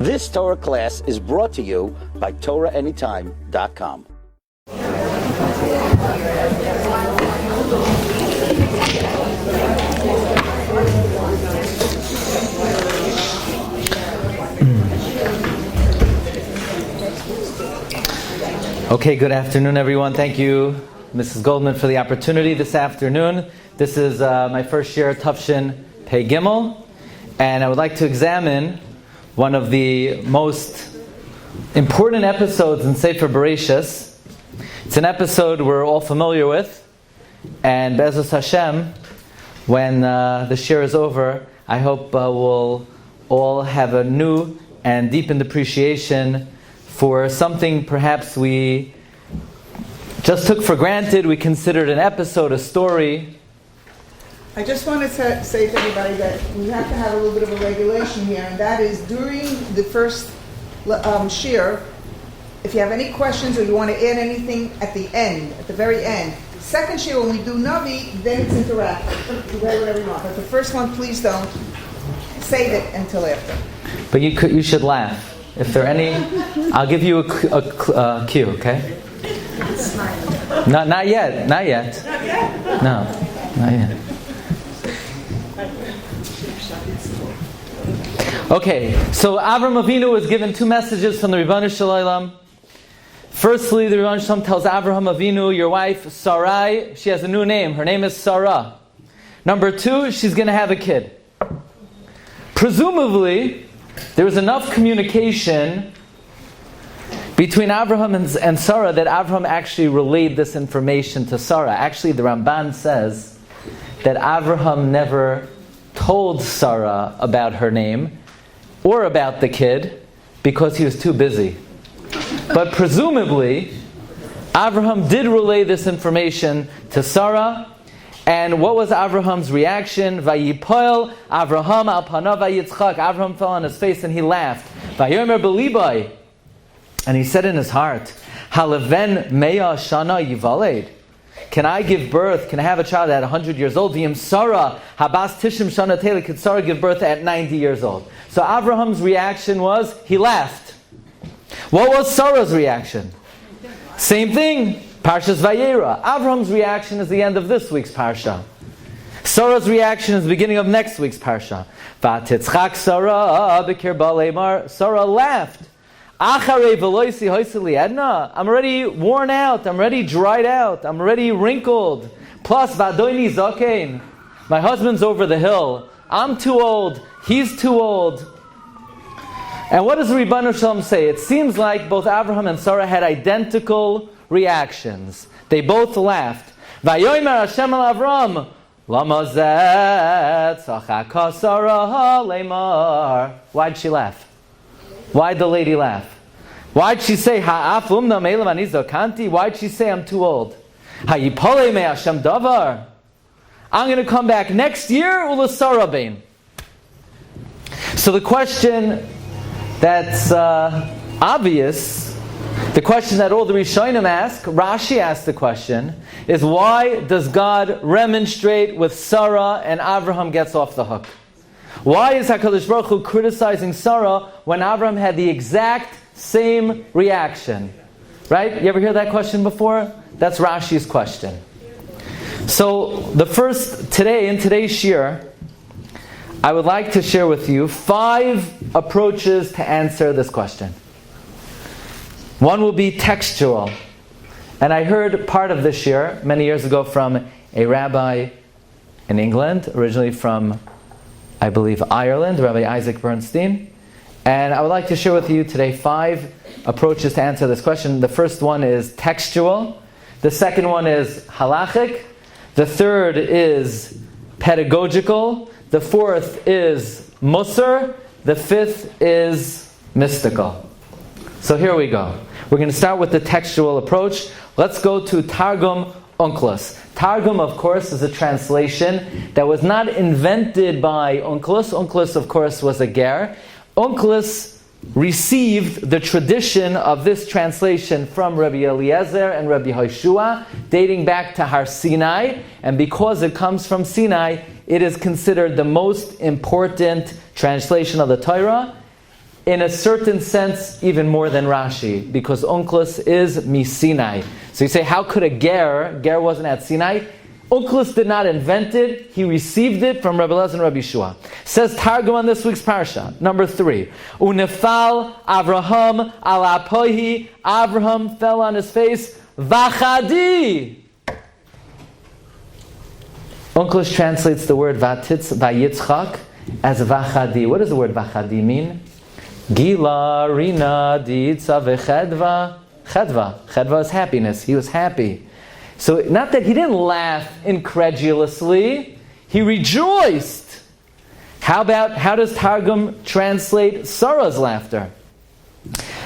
This Torah class is brought to you by TorahAnytime.com. Okay, good afternoon, everyone. Thank you, Mrs. Goldman, for the opportunity this afternoon. This is my first year, Tufshin Pei Gimel, and I would like to examine one of the most important episodes in Sefer Bereshis. It's an episode we're all familiar with, and Be'ezus Hashem, when the shiur is over, I hope we'll all have a new and deepened appreciation for something perhaps we just took for granted, we considered an episode, a story. I just want to say to everybody that we have to have a little bit of a regulation here, and that is during the first shiur, if you have any questions or you want to add anything at the end, at the very end. Second shiur, when we do Navi, then it's interactive. You write whatever you want. But the first one, please don't save it until after. But you should laugh. If there are any, I'll give you a cue, okay? Not yet. Not yet. No, not yet. Okay, so Avram Avinu was given two messages from the Ribono Shel Olam. Firstly, the Ribono Shel Olam tells Avraham Avinu, your wife Sarai, she has a new name. Her name is Sarah. Number two, she's going to have a kid. Presumably, there was enough communication between Avraham and Sarah that Avraham actually relayed this information to Sarah. Actually, the Ramban says that Avraham never told Sarah about her name or about the kid because he was too busy. But presumably, Avraham did relay this information to Sarah. And what was Avraham's reaction? Vayipoel Avraham al panav vayitzchak. Avraham fell on his face and he laughed. Vayomer belibai. And he said in his heart, Haleven meya shana yivaled. Can I give birth? Can I have a child at 100 years old? V'yim Sarah habas tishim shana teli. Could Sarah give birth at 90 years old? So Avraham's reaction was, he laughed. What was Sarah's reaction? Same thing. Parshas Vayera. Avraham's reaction is the end of this week's Parsha. Sarah's reaction is the beginning of next week's Parsha. Vatitzchak Sarah b'kir ba'leimar. Sarah laughed. Acharei v'loisi hoiseli edna. I'm already worn out. I'm already dried out. I'm already wrinkled. Plus vadoini zakein. My husband's over the hill. I'm too old. He's too old. And what does the Ribono Shel Olam say? It seems like both Avraham and Sarah had identical reactions. They both laughed. Vayomer Hashem al Avram, lama zeh tzachaka Sarah leimar. Why'd she laugh? Why'd the lady laugh? Why'd she say ha'af umna me'elav ani zakanti? Why'd she say I'm too old? Ha'yipolei me Hashem davar. I'm going to come back next year ula Sarah bein. So the question that's obvious, the question that all the Rishonim ask, Rashi asked the question, is why does God remonstrate with Sarah and Avraham gets off the hook? Why is HaKadosh Baruch Hu criticizing Sarah when Avraham had the exact same reaction? Right? You ever hear that question before? That's Rashi's question. So in today's shiur, I would like to share with you 5 approaches to answer this question. One will be textual. And I heard part of this shiur many years ago from a rabbi in England, originally from, I believe, Ireland, Rabbi Isaac Bernstein. And I would like to share with you today 5 approaches to answer this question. The first one is textual. The second one is halachic. The third is pedagogical. The fourth is musar. The fifth is mystical. So here we go. We're going to start with the textual approach. Let's go to Targum Onkelos. Targum, of course, is a translation that was not invented by Onkelos. Onkelos, of course, was a ger. Onkelos received the tradition of this translation from Rabbi Eliezer and Rabbi Hoshua, dating back to Har Sinai, and because it comes from Sinai, it is considered the most important translation of the Torah. in a certain sense, even more than Rashi, because Onkelos is Misinai. So you say, how could a ger wasn't at Sinai? Onkelos did not invent it, he received it from Rabbi Elazar and Rabbi Shua. Says Targum on this week's Parsha, number 3. Unefal Avraham ala apohi, Avraham fell on his face, vachadi. Onkelos translates the word vayitzchak as vachadi. What does the word vachadi mean? Gila, rina, diitza, vechedva. Chedva is happiness. He was happy. So not that he didn't laugh incredulously, he rejoiced. How does Targum translate Sarah's laughter?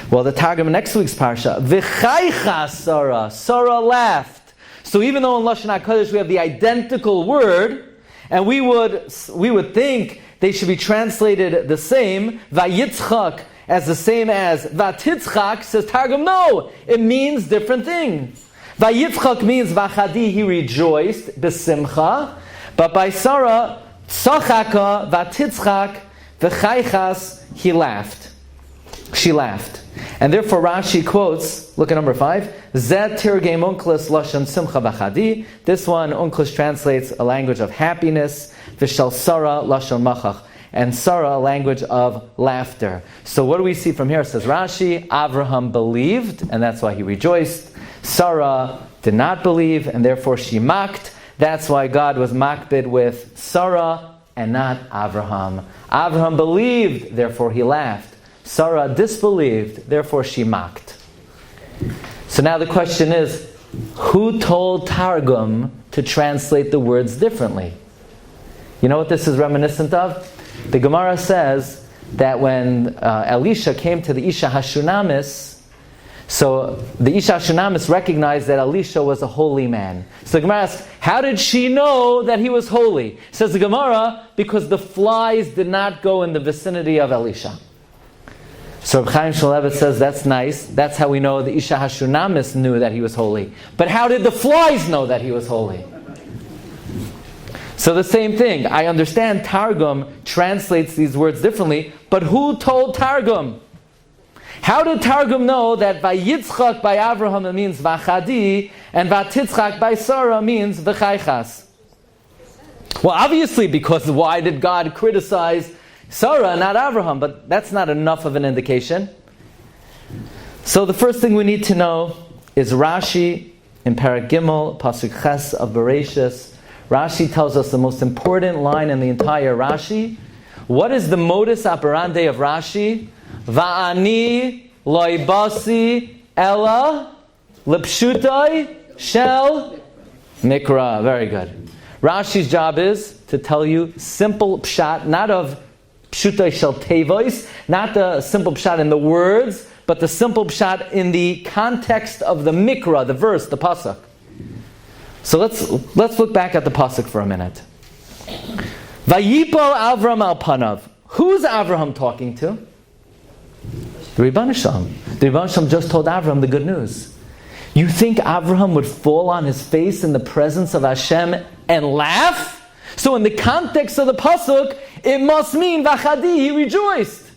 Well, the Targum in next week's Parsha, v'chaycha Sarah laughed. So even though in Lashon HaKodesh we have the identical word, and we would think they should be translated the same, vayitzchak as the same as vatitzchak, says Targum, no, it means different things. Vayitzchak means vachadi, he rejoiced, besimcha, but by Sarah, tzachaka, vatitzchak, v'chaychas, he laughed. She laughed. And therefore Rashi quotes, look at number 5, Zet tirgem Onkelos lashon simcha v'chadi. This one, Onkelos translates a language of happiness, v'shal Sarah lashon machach. And Sarah, a language of laughter. So what do we see from here? It says Rashi, Avraham believed, and that's why he rejoiced. Sarah did not believe, and therefore she mocked. That's why God was makbid with Sarah and not Avraham. Avraham believed, therefore he laughed. Sarah disbelieved, therefore she mocked. So now the question is, who told Targum to translate the words differently? You know what this is reminiscent of? The Gemara says that when Elisha came to the Isha Hashunamis, so the Isha Hashunamis recognized that Elisha was a holy man. So the Gemara asks, how did she know that he was holy? Says the Gemara, because the flies did not go in the vicinity of Elisha. So Reb Chaim Shmulevitz says, that's nice. That's how we know the Isha Hashunamis knew that he was holy. But how did the flies know that he was holy? So the same thing. I understand Targum translates these words differently, but who told Targum? How did Targum know that Vayitzchak by Avraham means Vachadi, and Vatitzchak by Sarah means V'chaychas? Well, obviously, because why did God criticize Sarah, not Avraham? But that's not enough of an indication. So the first thing we need to know is Rashi in Perek Gimel, Pasuk Ches of Bereshis. Rashi tells us the most important line in the entire Rashi. What is the modus operandi of Rashi? Va'ani loibasi ella lepshutai shel mikra. Very good. Rashi's job is to tell you simple pshat, not of pshutai shel tevois, not the simple pshat in the words, but the simple pshat in the context of the mikra, the verse, the pasuk. So let's look back at the pasuk for a minute. Vayipol Avram al panav. Who's Avraham talking to? The Ribbon Shalom. The Ribbon Shalom just told Avraham the good news. You think Avraham would fall on his face in the presence of Hashem and laugh? So in the context of the pasuk, it must mean vachadi, he rejoiced.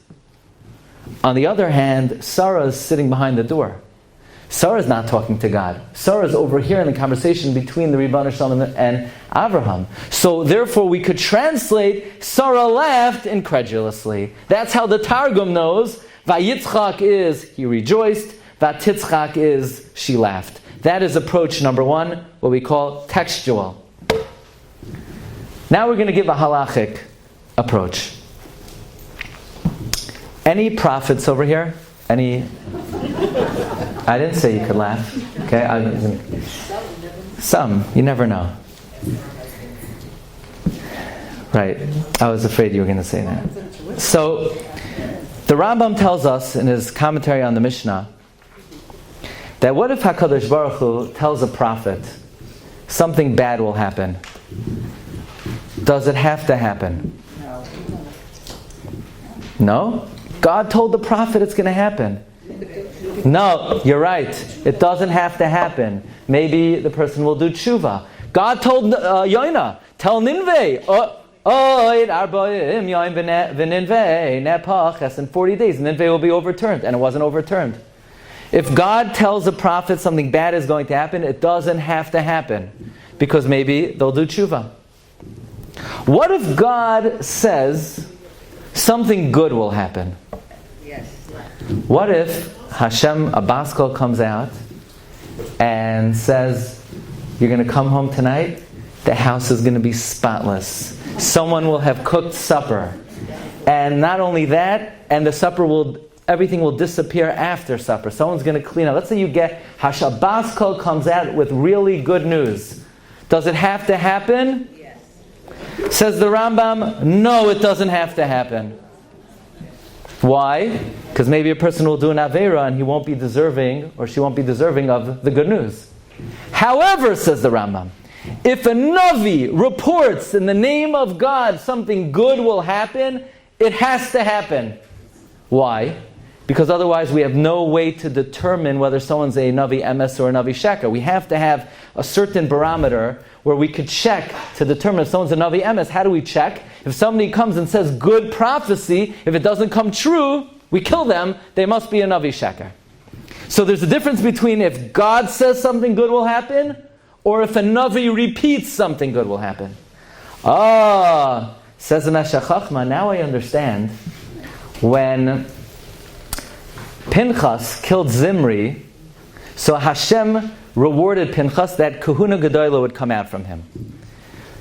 On the other hand, Sarah is sitting behind the door. Sarah is not talking to God. Sarah is over here in the conversation between the Ribbon Shalom and Avraham. So therefore we could translate, Sarah laughed incredulously. That's how the Targum knows. Vayitzchak is, he rejoiced. Vatitzchak is, she laughed. That is approach number 1, what we call textual. Now we're going to give a halachic approach. Any prophets over here? Any? I didn't say you could laugh. Okay, some. You never know. Right. I was afraid you were going to say that. So, the Rambam tells us in his commentary on the Mishnah that what if HaKadosh Baruch Hu tells a prophet something bad will happen? Does it have to happen? No? God told the prophet it's going to happen. No, you're right. It doesn't have to happen. Maybe the person will do tshuva. God told Yonah, tell Nineveh, in 40 days, Nineveh will be overturned. And it wasn't overturned. If God tells a prophet something bad is going to happen, it doesn't have to happen. Because maybe they'll do tshuva. What if God says something good will happen? Yes. What if Hashem, a Baskal, comes out and says, you're going to come home tonight, the house is going to be spotless. Someone will have cooked supper. And not only that, and the supper everything will disappear after supper. Someone's going to clean up. Let's say you get Baskal comes out with really good news. Does it have to happen? Yes. Says the Rambam, no, it doesn't have to happen. Why? Because maybe a person will do an Aveira and he won't be deserving, or she won't be deserving of the good news. However, says the Rambam, if a Navi reports in the name of God something good will happen, it has to happen. Why? Because otherwise we have no way to determine whether someone's a Navi Emes or a Navi Sheker. We have to have a certain barometer where we could check to determine if someone's a Navi Emes. How do we check? If somebody comes and says good prophecy, if it doesn't come true, we kill them, they must be a Navi Sheker. So there's a difference between if God says something good will happen, or if a Navi repeats something good will happen. Says the Meshech Chochma, now I understand. When Pinchas killed Zimri, so Hashem rewarded Pinchas that Kahuna Gedolah would come out from him.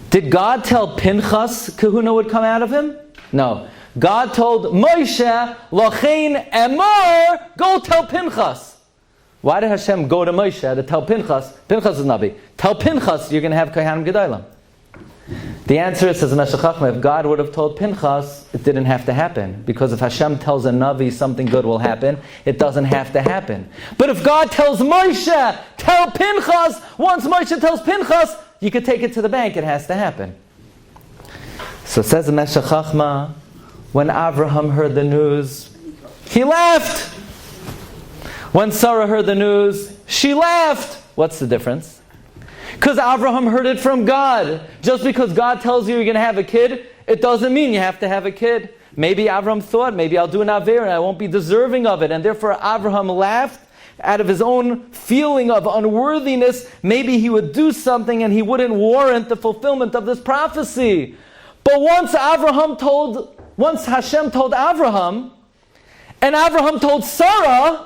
Did God tell Pinchas Kahuna would come out of him? No. God told Moshe, Lochein Emor, go tell Pinchas. Why did Hashem go to Moshe to tell Pinchas? Pinchas is Nabi. Tell Pinchas you're going to have Kohanim Gedolah. The answer is, says Meshech Chochma, if God would have told Pinchas, it didn't have to happen. Because if Hashem tells a Navi something good will happen, it doesn't have to happen. But if God tells Moshe, tell Pinchas, once Moshe tells Pinchas, you could take it to the bank, it has to happen. So says the Meshech Chochma, when Avraham heard the news, he laughed. When Sarah heard the news, she laughed. What's the difference? Because Avraham heard it from God. Just because God tells you you're going to have a kid, it doesn't mean you have to have a kid. Maybe Avraham thought, maybe I'll do an Aveira and I won't be deserving of it. And therefore Avraham laughed out of his own feeling of unworthiness. Maybe he would do something and he wouldn't warrant the fulfillment of this prophecy. But once Hashem told Avraham, and Avraham told Sarah,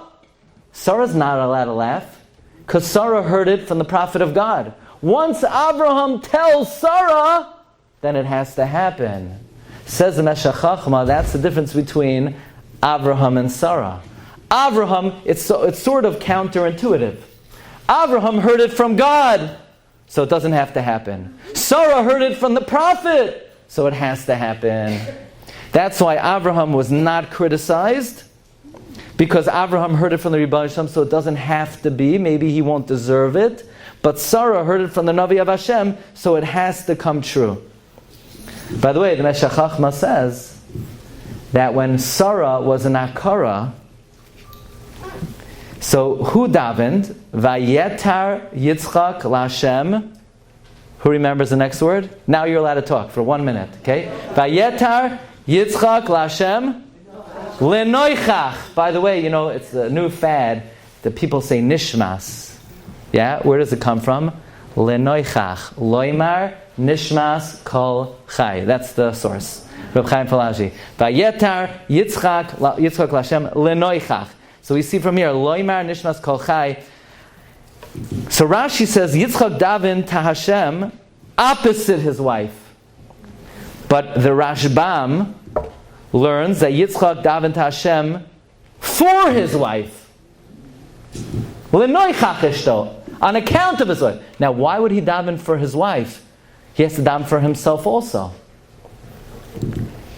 Sarah's not allowed to laugh. Because Sarah heard it from the prophet of God. Once Avraham tells Sarah, then it has to happen. Says the Meshech Chochma, that's the difference between Avraham and Sarah. Avraham, it's sort of counterintuitive. Avraham heard it from God, so it doesn't have to happen. Sarah heard it from the prophet, so it has to happen. That's why Avraham was not criticized. Because Avraham heard it from the Rebbe Hashem, so it doesn't have to be. Maybe he won't deserve it. But Sarah heard it from the Navi of Hashem, so it has to come true. By the way, the Meshech Chochma says that when Sarah was an Akara, so who davened? Vayetar Yitzchak LaHashem. Who remembers the next word? Now you're allowed to talk for 1 minute. Okay? Vayetar Yitzchak LaHashem. Lenoichach. By the way, it's a new fad that people say nishmas. Yeah? Where does it come from? Lenoichach. Loimar nishmas kol chai. That's the source. Reb Chaim Falaji. Vayetar Yitzchak Lashem lenoichach. So we see from here, Loimar nishmas kol chai. So Rashi says, Yitzchak daven to Hashem opposite his wife. But the Rashbam learns that Yitzchak davened to Hashem for his wife. On account of his wife. Now, why would he daven for his wife? He has to daven for himself also.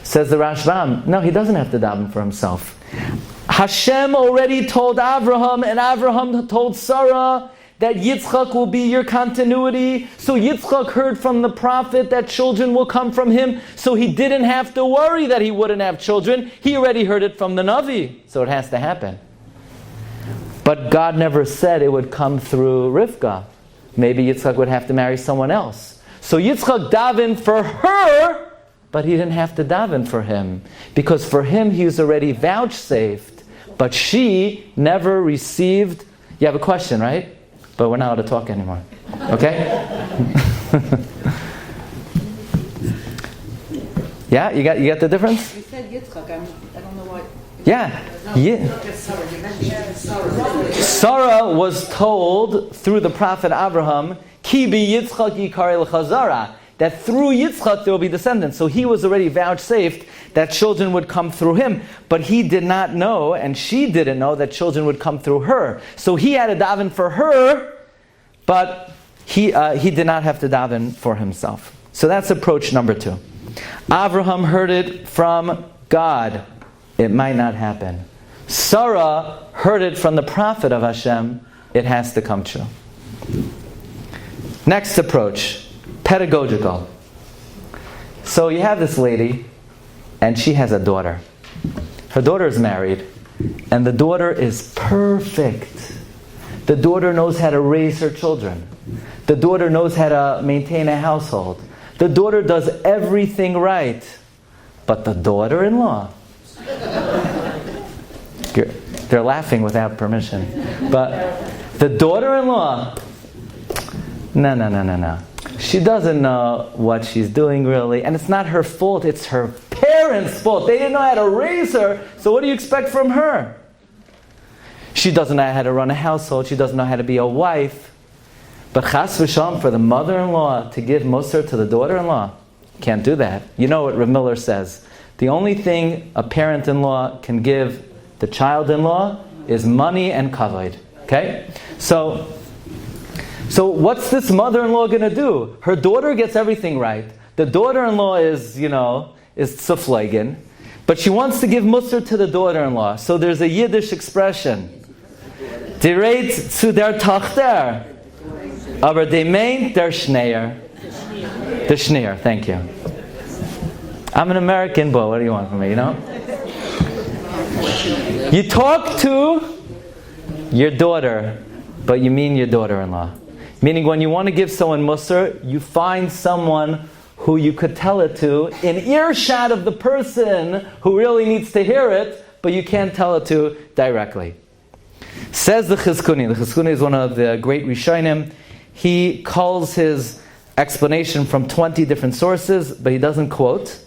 Says the Rashbam, no, he doesn't have to daven for himself. Hashem already told Avraham, and Avraham told Sarah that Yitzchak will be your continuity. So Yitzchak heard from the prophet that children will come from him. So he didn't have to worry that he wouldn't have children. He already heard it from the Navi. So it has to happen. But God never said it would come through Rivka. Maybe Yitzchak would have to marry someone else. So Yitzchak davened for her but he didn't have to daven for him, because for him he was already vouchsafed, but she never received. You have a question, right? But we're not allowed to talk anymore. Okay? Yeah, you got the difference? You said Yitzchak. I don't know why. Yeah. Sarah was told through the prophet Abraham, Ki bi Yitzchak yikare l'chazara, that through Yitzchak there will be descendants. So he was already vouchsafed that children would come through him. But he did not know, and she didn't know, that children would come through her. So he had to daven for her, but he did not have to daven for himself. So that's approach number 2. Abraham heard it from God. It might not happen. Sarah heard it from the prophet of Hashem. It has to come true. Next approach, pedagogical. So you have this lady, and she has a daughter. Her daughter is married, and the daughter is perfect. The daughter knows how to raise her children. The daughter knows how to maintain a household. The daughter does everything right. But the daughter-in-law, they're laughing without permission. But the daughter-in-law, no. She doesn't know what she's doing really. And it's not her fault, it's her parents' fault. They didn't know how to raise her, so what do you expect from her? She doesn't know how to run a household, she doesn't know how to be a wife. But chas v'shalom, for the mother-in-law to give musar to the daughter-in-law, can't do that. You know what Rav Miller says. The only thing a parent-in-law can give the child-in-law is money and kavod. Okay? So what's this mother-in-law going to do? Her daughter gets everything right. The daughter-in-law is tzufleigen. But she wants to give musar to the daughter-in-law. So there's a Yiddish expression. Direit zu der Tochter, aber de meint der Schneer. The Schneer, thank you. I'm an American, but what do you want from me, you know? You talk to your daughter, but you mean your daughter-in-law. Meaning when you want to give someone musar, you find someone who you could tell it to in earshot of the person who really needs to hear it, but you can't tell it to directly. Says the Chizkuni. The Chizkuni is one of the great Rishonim. He calls his explanation from 20 different sources, but he doesn't quote.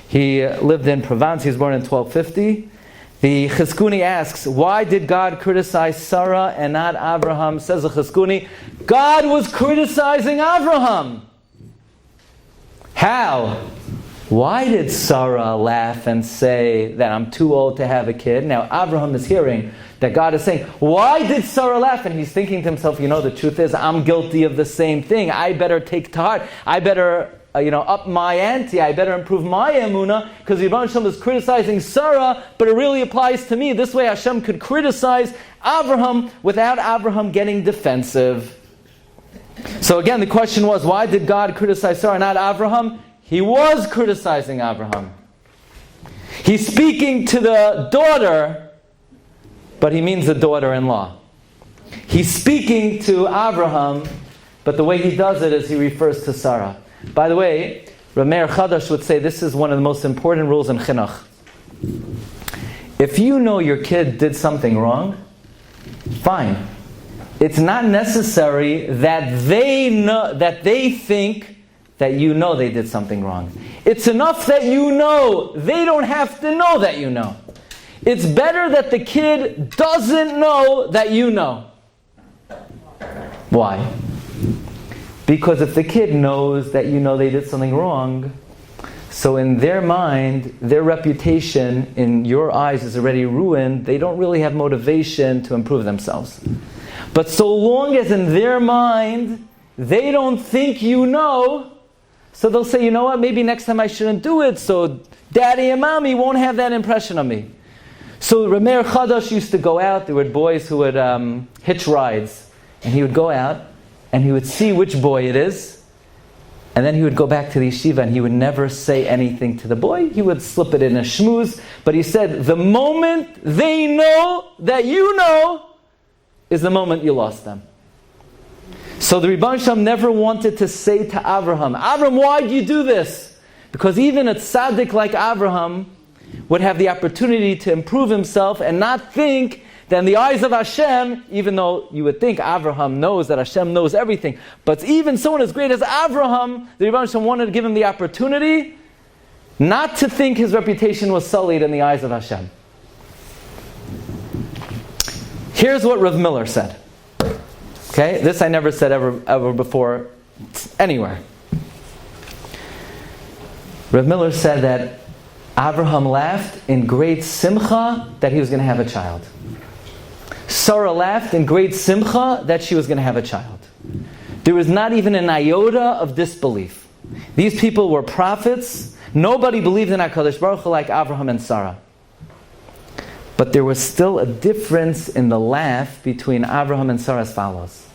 He lived in Provence. He was born in 1250. The Chizkuni asks, why did God criticize Sarah and not Abraham? Says the Chizkuni, God was criticizing Abraham. How? Why did Sarah laugh and say that I'm too old to have a kid? Now Abraham is hearing that God is saying, why did Sarah laugh? And he's thinking to himself, the truth is I'm guilty of the same thing. I better take to heart. I better up my ante. I better improve my Emuna, because Yibam Hashem is criticizing Sarah, but it really applies to me. This way Hashem could criticize Abraham without Abraham getting defensive. So again, the question was, why did God criticize Sarah, not Abraham? He was criticizing Abraham. He's speaking to the daughter, but he means the daughter-in-law. He's speaking to Abraham, but the way he does it is he refers to Sarah. By the way, Rameir Chadash would say this is one of the most important rules in chinuch. If you know your kid did something wrong, fine. It's not necessary that they think that you know they did something wrong. It's enough that you know. They don't have to know that you know. It's better that the kid doesn't know that you know. Why? Because if the kid knows that you know they did something wrong, so in their mind, their reputation in your eyes is already ruined. They don't really have motivation to improve themselves. But so long as in their mind, they don't think you know, so they'll say, you know what, maybe next time I shouldn't do it, so daddy and mommy won't have that impression of me. So Rameir Chadash used to go out. There were boys who would hitch rides, and he would go out, and he would see which boy it is, and then he would go back to the yeshiva, and he would never say anything to the boy. He would slip it in a shmooze, but he said, the moment they know that you know is the moment you lost them. So the Rebbe Shem never wanted to say to Abraham, Abraham, why do you do this? Because even a tzaddik like Avraham would have the opportunity to improve himself and not think that in the eyes of Hashem, even though you would think Avraham knows that Hashem knows everything, but even someone as great as Avraham, the Rebbe Hashem wanted to give him the opportunity not to think his reputation was sullied in the eyes of Hashem. Here's what Rav Miller said. Okay, this I never said ever before anywhere. Rav Miller said that Avraham laughed in great simcha that he was going to have a child. Sarah laughed in great simcha that she was going to have a child. There was not even an iota of disbelief. These people were prophets. Nobody believed in HaKadosh Baruch Hu like Avraham and Sarah. But there was still a difference in the laugh between Avraham and Sarah as follows.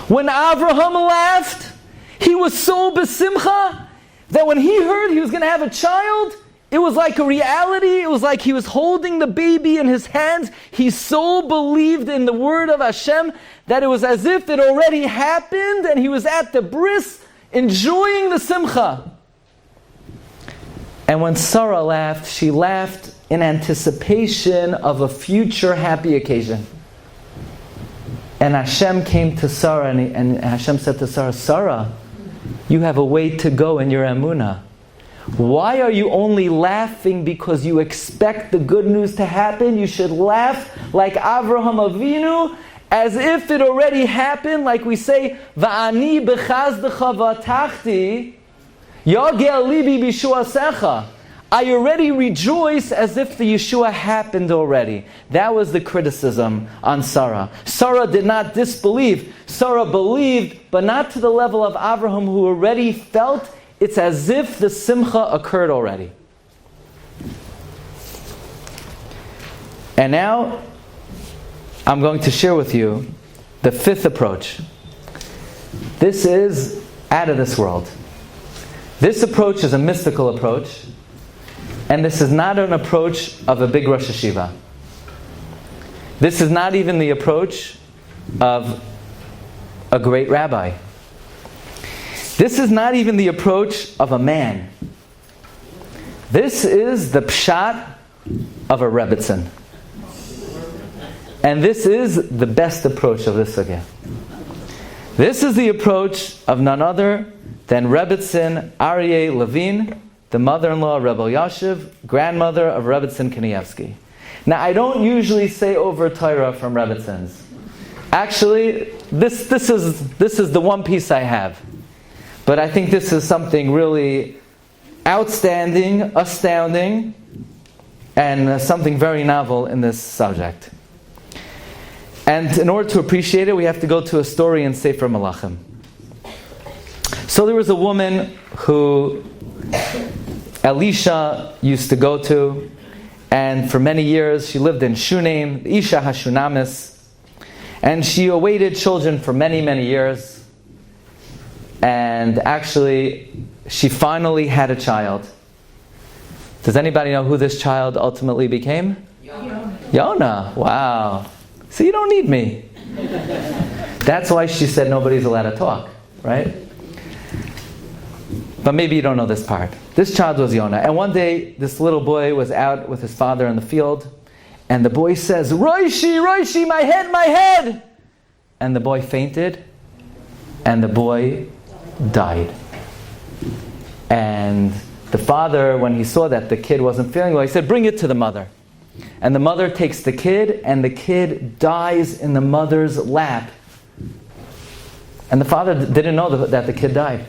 When Avraham laughed, he was so besimcha that when he heard he was going to have a child, it was like a reality. It was like he was holding the baby in his hands. He so believed in the word of Hashem that it was as if it already happened and he was at the bris enjoying the simcha. And when Sarah laughed, she laughed in anticipation of a future happy occasion. And Hashem came to Sarah and Hashem said to Sarah, Sarah, you have a way to go in your Emuna. Why are you only laughing because you expect the good news to happen? You should laugh like Avraham Avinu, as if it already happened, like we say, Va'ani b'chazdecha v'atachti, yagel libi b'shuasecha. I already rejoice as if the Yeshua happened already. That was the criticism on Sarah. Sarah did not disbelieve. Sarah believed, but not to the level of Avraham, who already felt it's as if the simcha occurred already. And now, I'm going to share with you the fifth approach. This is out of this world. This approach is a mystical approach. And this is not an approach of a big Rosh Hashiva. This is not even the approach of a great rabbi. This is not even the approach of a man. This is the pshat of a Rebbitzin. And this is the best approach of this sugya. This is the approach of none other than Rebbitzin Aryeh Levine, the mother-in-law of Rebbe Yashiv, grandmother of Rebbitzin Kanievsky. Now, I don't usually say over Torah from Rebbitzins. Actually, this is the one piece I have. But I think this is something really outstanding, astounding, and something very novel in this subject. And in order to appreciate it, we have to go to a story in Sefer Malachim. So there was a woman who Elisha used to go to, and for many years she lived in Shunem, Isha Hashunamis, and she awaited children for many, many years. And actually, she finally had a child. Does anybody know who this child ultimately became? Yonah. Wow. So you don't need me. That's why she said nobody's allowed to talk, right? But maybe you don't know this part. This child was Yonah. And one day, this little boy was out with his father in the field, and the boy says, Roishi, Roishi, my head, my head! And the boy fainted, and the boy died. And the father, when he saw that the kid wasn't feeling well, he said, bring it to the mother. And the mother takes the kid, and the kid dies in the mother's lap. And the father didn't know that the kid died.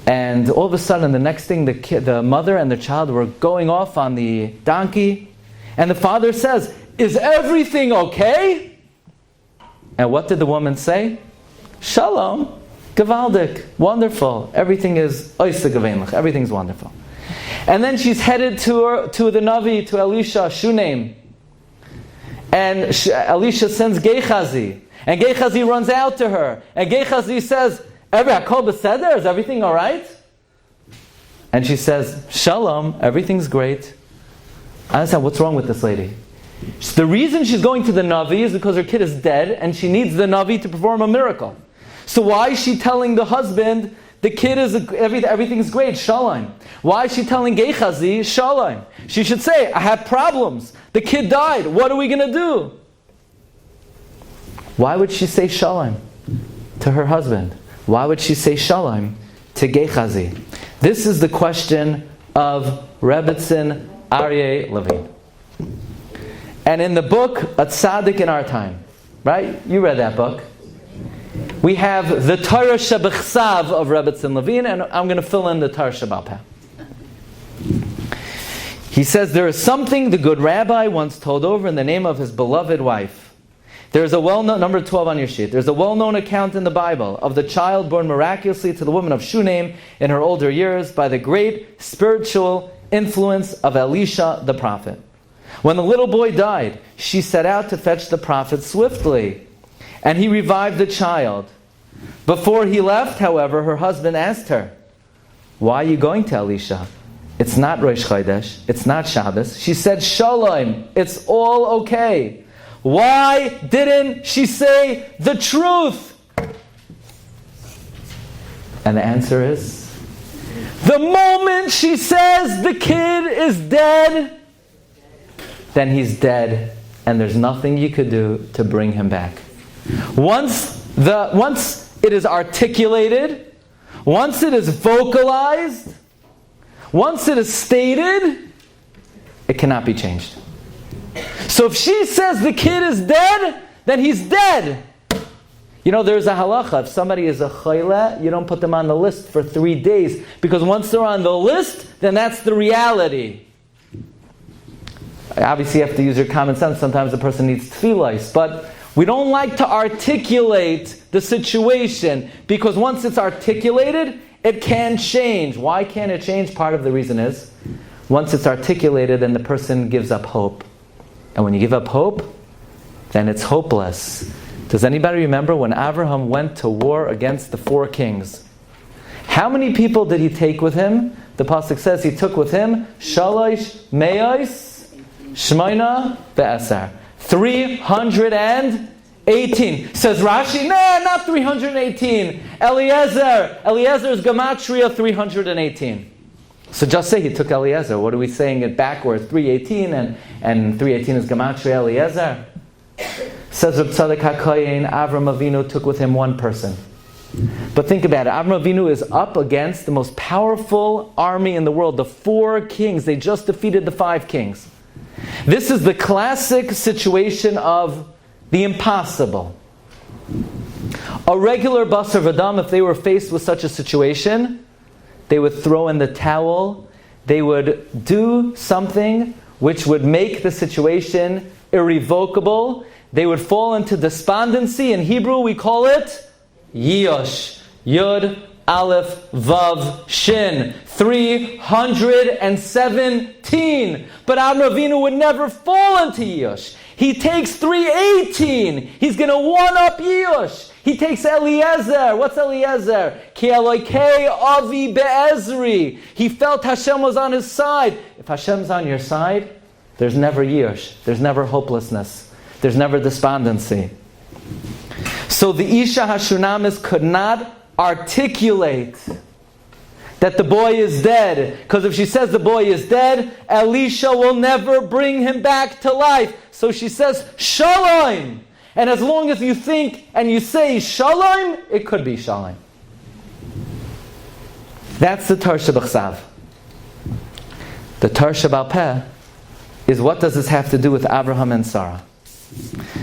And all of a sudden, the next thing, the mother and the child were going off on the donkey. And the father says, is everything okay? And what did the woman say? Shalom, gewaldik, wonderful. Everything is oisa gewenlich. Everything's wonderful. And then she's headed to the Navi, to Elisha, Shunem. And Elisha sends Gehazi. And Gehazi runs out to her. And Gehazi says, is everything all right? And she says, Shalom, everything's great. I understand, what's wrong with this lady? The reason she's going to the Navi is because her kid is dead and she needs the Navi to perform a miracle. So why is she telling the husband The kid is, everything's great, shalom. Why is she telling Gechazi, shalom? She should say, I have problems. The kid died. What are we going to do? Why would she say shalom to her husband? Why would she say shalom to Gechazi? This is the question of Rebbetzin Aryeh Levine. And in the book, A Tzaddik in Our Time, right? You read that book. We have the Torah Shebechsav of Rebbetzin Levine, and I'm going to fill in the Torah Shebal Peh. He says, there is something the good rabbi once told over in the name of his beloved wife. There is a well-known, number 12 on your sheet, there's a well-known account in the Bible of the child born miraculously to the woman of Shunem in her older years by the great spiritual influence of Elisha the prophet. When the little boy died, she set out to fetch the prophet swiftly, and he revived the child. Before he left, however, her husband asked her, why are you going to Elisha? It's not Rosh Chodesh, it's not Shabbos. She said, Shalom, it's all okay. Why didn't she say the truth? And the answer is, the moment she says the kid is dead, then he's dead, and there's nothing you could do to bring him back. Once it is articulated, once it is vocalized, once it is stated, it cannot be changed. So if she says the kid is dead, then he's dead. You know, there's a halacha. If somebody is a chayla, you don't put them on the list for 3 days, because once they're on the list, then that's the reality. Obviously, you have to use your common sense. Sometimes the person needs tefillos, but we don't like to articulate the situation, because once it's articulated, it can change. Why can't it change? Part of the reason is, once it's articulated, then the person gives up hope. And when you give up hope, then it's hopeless. Does anybody remember when Abraham went to war against the 4 kings? How many people did he take with him? The pasuk says he took with him Shalosh Meos Shmaina Be'asar. 318. Says Rashi, no, not 318. Eliezer's Gematria 318. So just say he took Eliezer. What are we saying it backwards? 318 and 318 is Gematria Eliezer. Says Reb Tzadok HaKohen, Avram Avinu took with him 1 person. But think about it. Avram Avinu is up against the most powerful army in the world. The 4 kings. They just defeated the 5 kings. This is the classic situation of the impossible. A regular Basar V'Dam, if they were faced with such a situation, they would throw in the towel. They would do something which would make the situation irrevocable. They would fall into despondency. In Hebrew, we call it Yosh. Yud, Aleph, Vav, Shin. 317. But Avram Avinu would never fall into Yosh. He takes 318. He's going to one-up Yosh. He takes Eliezer. What's Eliezer? Ki Elokei Avi Be'ezri. He felt Hashem was on his side. If Hashem's on your side, there's never Yosh. There's never hopelessness. There's never despondency. So the Isha Hashunamis could not articulate that the boy is dead. Because if she says the boy is dead, Elisha will never bring him back to life. So she says, Shalom. And as long as you think and you say Shalom, it could be Shalom. That's the Torah Shebechsav. The Torah Shebal Peh is, what does this have to do with Abraham and Sarah?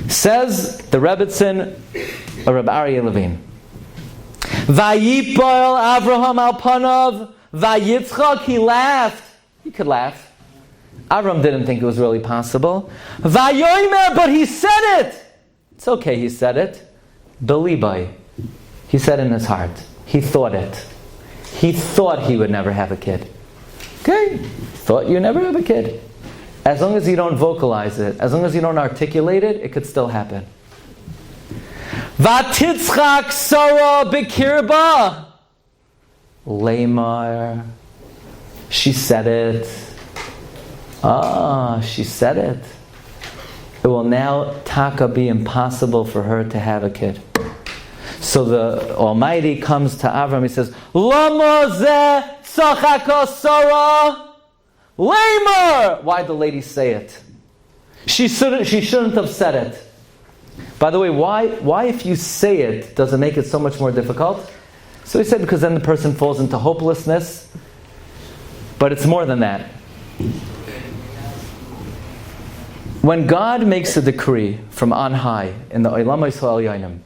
Says the Rebbetzin, Rabbi Aryeh Levine, Vayipol Avraham al panav vayitzchak. He laughed. You could laugh. Avram didn't think it was really possible. Vayomer, but he said it. It's okay, he said it. Belibai. He said in his heart. He thought it. He thought he would never have a kid. Okay, thought you never have a kid. As long as you don't vocalize it, as long as you don't articulate it, it could still happen. Vatitzchak Sarah Bekirba. Lamar. She said it. She said it. It will now, taka, be impossible for her to have a kid. So the Almighty comes to Avram, he says, Lama zeh tzachaka Sarah Lamer! Why'd the lady say it? She shouldn't have said it. By the way, why if you say it, does it make it so much more difficult? So he said, because then the person falls into hopelessness. But it's more than that. When God makes a decree from on high in the Olam Yisrael Yonim,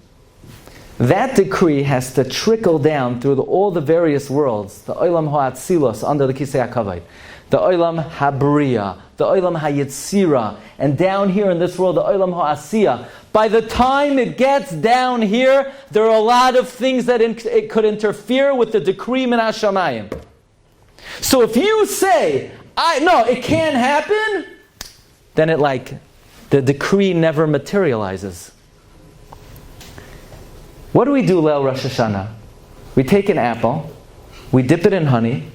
that decree has to trickle down through all the various worlds, the Olam HaAtzilos under the Kisei HaKavod, the Olam HaBriya, the Olam HaYetzira, and down here in this world, the Olam HaAsiya. By the time it gets down here, there are a lot of things that it could interfere with the decree min hashamayim. So if you say, no, it can't happen, then the decree never materializes. What do we do, Leil Rosh Hashanah? We take an apple, we dip it in honey,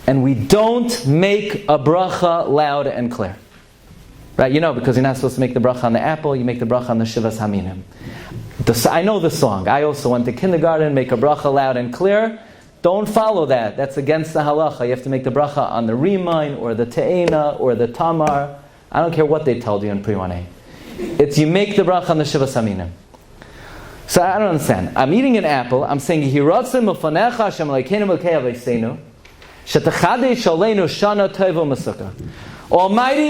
and we don't make a bracha loud and clear. Right? Because you're not supposed to make the bracha on the apple, you make the bracha on the Shivas Haminim. I know the song. I also went to kindergarten, make a bracha loud and clear. Don't follow that. That's against the halacha. You have to make the bracha on the Rimain, or the Te'ena, or the Tamar. I don't care what they told you in Pre-1A. It's you make the bracha on the Shivas Haminim. So I don't understand. I'm eating an apple. I'm saying, Almighty,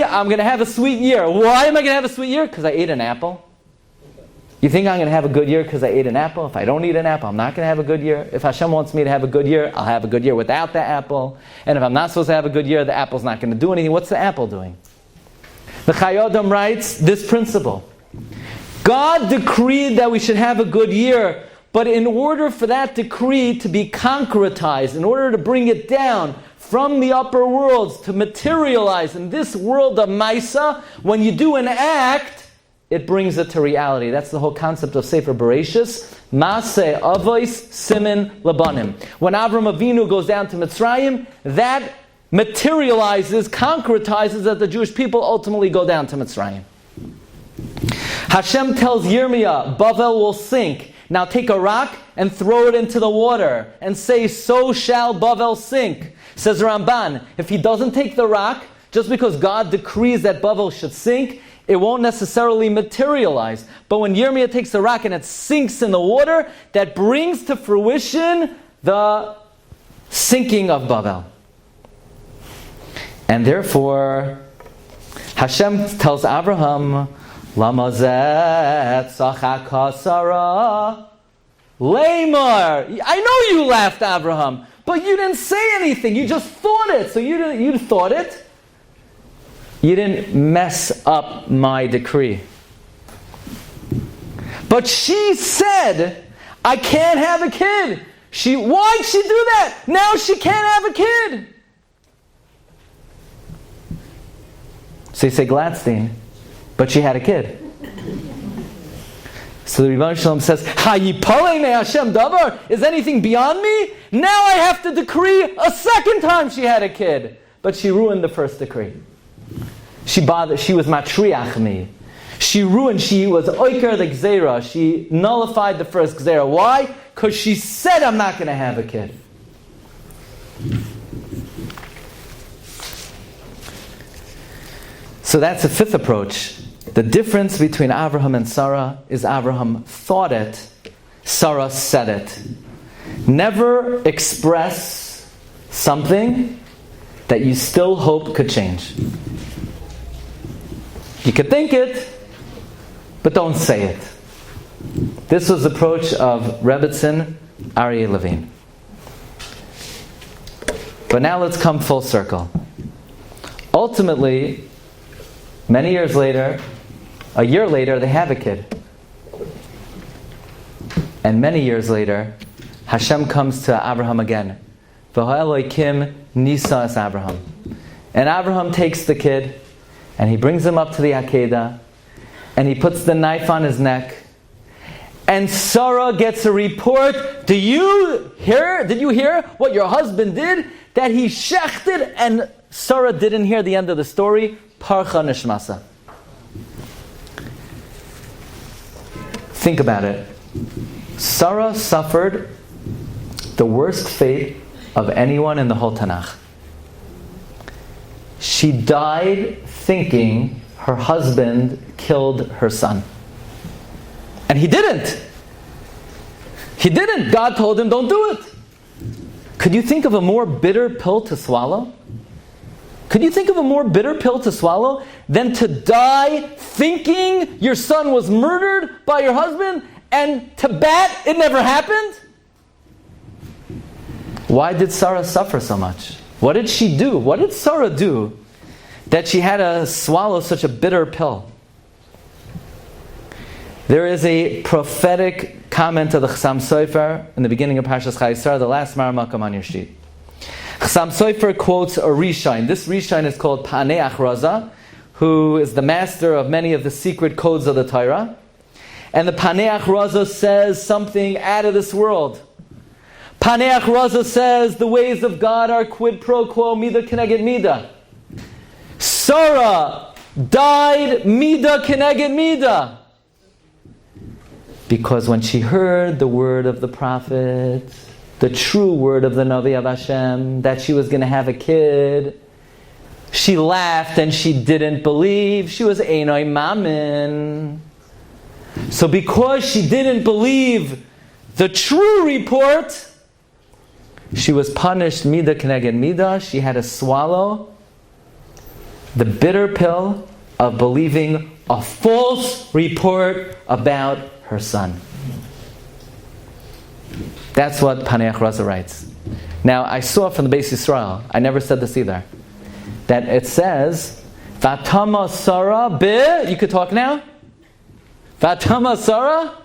I'm going to have a sweet year. Why am I going to have a sweet year? Because I ate an apple. You think I'm going to have a good year because I ate an apple? If I don't eat an apple, I'm not going to have a good year. If Hashem wants me to have a good year, I'll have a good year without the apple. And if I'm not supposed to have a good year, the apple's not going to do anything. What's the apple doing? The Chayyim writes this principle. God decreed that we should have a good year, but in order for that decree to be concretized, in order to bring it down from the upper worlds to materialize in this world of Maisa, when you do an act, it brings it to reality. That's the whole concept of Sefer Bereshis. Maseh Avos Simin Labanim. When Avram Avinu goes down to Mitzrayim, that materializes, concretizes that the Jewish people ultimately go down to Mitzrayim. Hashem tells Yirmiyah, Bavel will sink. Now take a rock and throw it into the water and say, so shall Bavel sink. Says Ramban, if he doesn't take the rock, just because God decrees that Bavel should sink, it won't necessarily materialize. But when Yirmiyah takes the rock and it sinks in the water, that brings to fruition the sinking of Bavel. And therefore, Hashem tells Abraham, Lama zeh tzachaka Sarah Lamar. I know you laughed, Abraham, but you didn't say anything. You just thought it. So you thought it. You didn't mess up my decree. But she said, I can't have a kid. Why'd she do that? Now she can't have a kid. So you say Glatstein, but she had a kid. So the Rebbe Shalom says, Hashem davar? Is anything beyond me? Now I have to decree a second time she had a kid. But she ruined the first decree. She was matriach me. She was oiker the gzeira. She nullified the first gzeira. Why? Because she said, I'm not going to have a kid. So that's the fifth approach. The difference between Abraham and Sarah is Abraham thought it, Sarah said it. Never express something that you still hope could change. You could think it, but don't say it. This was the approach of Rebbetzin Aryeh Levine. But now let's come full circle. Ultimately, many years later, a year later, they have a kid. And many years later, Hashem comes to Abraham again. V'ha'elokim nisa es Abraham. And Abraham takes the kid, and he brings him up to the Akedah, and he puts the knife on his neck. And Sarah gets a report. Did you hear what your husband did? That he shechted, and Sarah didn't hear the end of the story. Parcha nishmasa. Think about it. Sarah suffered the worst fate of anyone in the whole Tanakh. She died thinking her husband killed her son. And he didn't. He didn't. God told him, don't do it. Could you think of a more bitter pill to swallow? Could you think of a more bitter pill to swallow than to die thinking your son was murdered by your husband and to bet it never happened? Why did Sarah suffer so much? What did she do? What did Sarah do that she had to swallow such a bitter pill? There is a prophetic comment of the Chassam Sofer in the beginning of Parshas Chayesar, the last Maramakam on your sheet. Chassam Sofer quotes a Rishain. This Rishain is called Panei Achraza, who is the master of many of the secret codes of the Torah. And the Panei Achraza says something out of this world. Panei Achraza says the ways of God are quid pro quo, mida keneged mida. Sarah died mida keneged mida. Because when she heard the word of the prophet, the true word of the Navi of Hashem, that she was going to have a kid, she laughed and she didn't believe. She was Einoi Mamin. So because she didn't believe the true report, she was punished mida keneged mida. She had to swallow the bitter pill of believing a false report about her son. That's what Panei Achraza writes. Now, I saw from the Beis Yisrael, I never said this either, that it says, Vatama Sarah bi, you could talk now? Vatama Sarah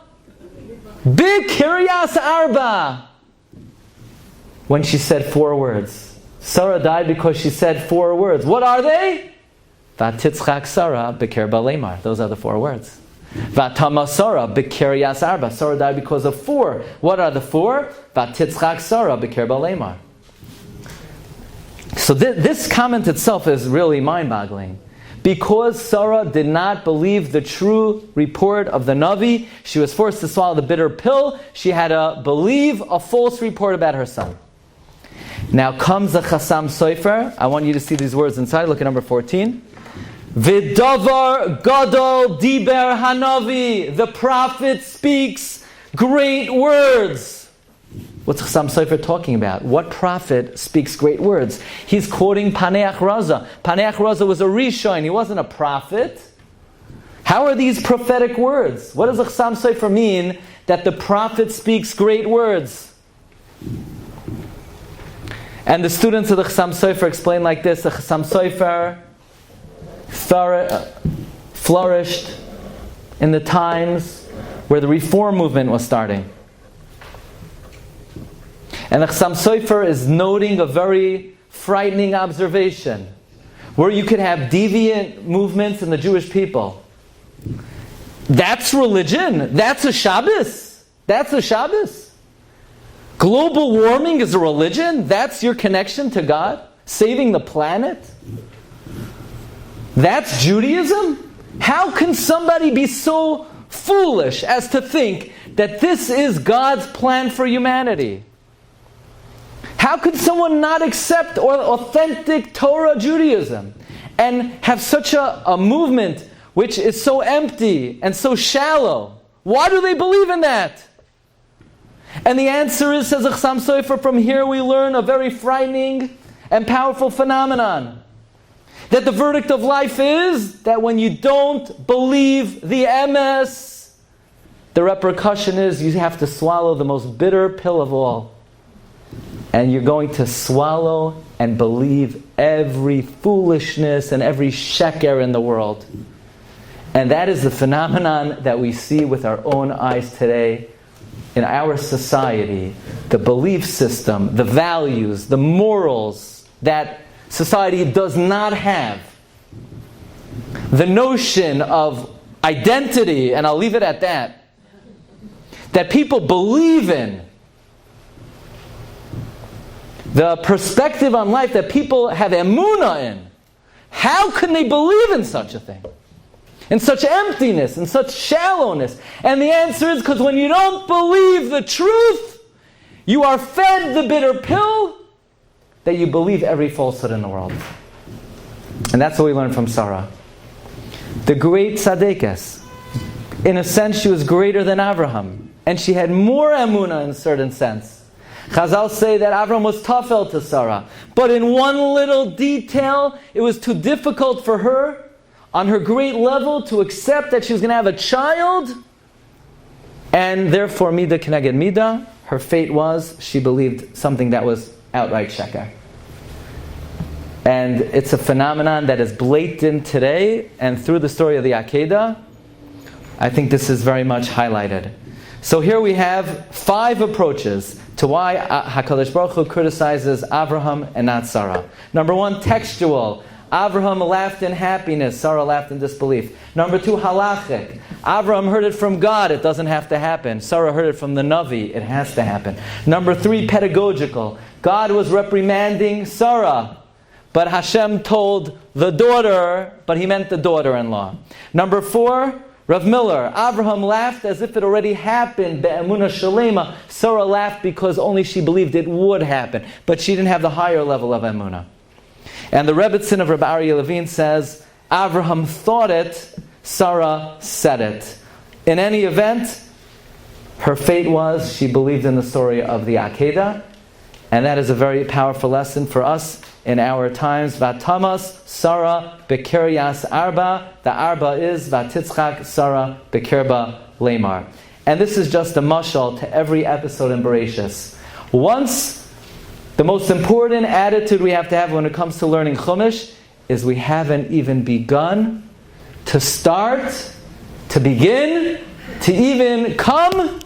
bi Kiryas Arba. When she said 4 words. Sarah died because she said 4 words. What are they? Vatitzchak Sarah b'ker balemar. Those are the 4 words. Vatama Sarah b'kiryas arba. Sarah died because of 4. What are the 4? Vatitzchak Sarah b'ker balemar. So this comment itself is really mind-boggling. Because Sarah did not believe the true report of the Navi, she was forced to swallow the bitter pill. She had to believe a false report about her son. Now comes the Chassam Sofer. I want you to see these words inside. Look at number 14. V'davar gadol diber hanavi. The prophet speaks great words. What's Chassam Sofer talking about? What prophet speaks great words? He's quoting Panei Achraza. Panei Achraza was a Rishon. He wasn't a prophet. How are these prophetic words? What does Chassam Sofer mean that the prophet speaks great words? And the students of the Chassam Sofer explain like this. The Chassam Sofer flourished in the times where the Reform movement was starting. And the Chassam Sofer is noting a very frightening observation, where you could have deviant movements in the Jewish people. That's religion. That's a Shabbos. That's a Shabbos. Global warming is a religion? That's your connection to God? Saving the planet? That's Judaism? How can somebody be so foolish as to think that this is God's plan for humanity? How could someone not accept authentic Torah Judaism and have such a movement which is so empty and so shallow? Why do they believe in that? And the answer is, says Chassam Sofer, from here we learn a very frightening and powerful phenomenon. That the verdict of life is that when you don't believe the emes, the repercussion is you have to swallow the most bitter pill of all. And you're going to swallow and believe every foolishness and every sheker in the world. And that is the phenomenon that we see with our own eyes today in our society. The belief system, the values, the morals that society does not have. The notion of identity, and I'll leave it at that people believe in. The perspective on life that people have Emuna in. How can they believe in such a thing? in such emptiness, in such shallowness? And the answer is because when you don't believe the truth, you are fed the bitter pill that you believe every falsehood in the world. And that's what we learn from Sarah. The great tzaddikas. In a sense, she was greater than Abraham. And she had more Emuna in a certain sense. Chazal say that Abraham was tafel to Sarah. But in one little detail, it was too difficult for her, on her great level, to accept that she was going to have a child. And therefore, Mida Keneged Mida, her fate was, she believed something that was outright sheker. And it's a phenomenon that is blatant today, and through the story of the Akedah, I think this is very much highlighted. So here we have 5 approaches to why HaKadosh Baruch Hu criticizes Abraham and not Sarah. Number 1, textual. Abraham laughed in happiness, Sarah laughed in disbelief. Number 2, halachic. Abraham heard it from God, it doesn't have to happen. Sarah heard it from the Navi, it has to happen. Number 3, pedagogical. God was reprimanding Sarah, but Hashem told the daughter, but he meant the daughter-in-law. Number 4, Rav Miller, Abraham laughed as if it already happened. Be'emuna shalema. Sarah laughed because only she believed it would happen, but she didn't have the higher level of Emuna. And the Rebbitzin of Rabbi Aryeh Levine says, Abraham thought it, Sarah said it. In any event, her fate was she believed in the story of the Akedah, and that is a very powerful lesson for us in our times. Vatamas Sarah bekiryas arba. The arba is vatitzchak Sarah bekirba lemar. And this is just a mashal to every episode in Bereshis. Once, the most important attitude we have to have when it comes to learning Chumash is we haven't even begun to start, to begin, to even come,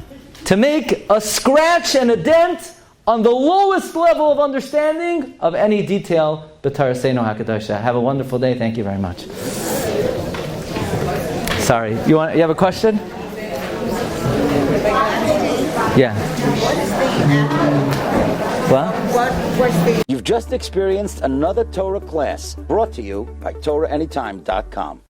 to make a scratch and a dent on the lowest level of understanding of any detail. B'Torahseno HaKadosha. Have a wonderful day. Thank you very much. Sorry, you have a question? Yeah. What? You've just experienced another Torah class brought to you by TorahAnytime.com.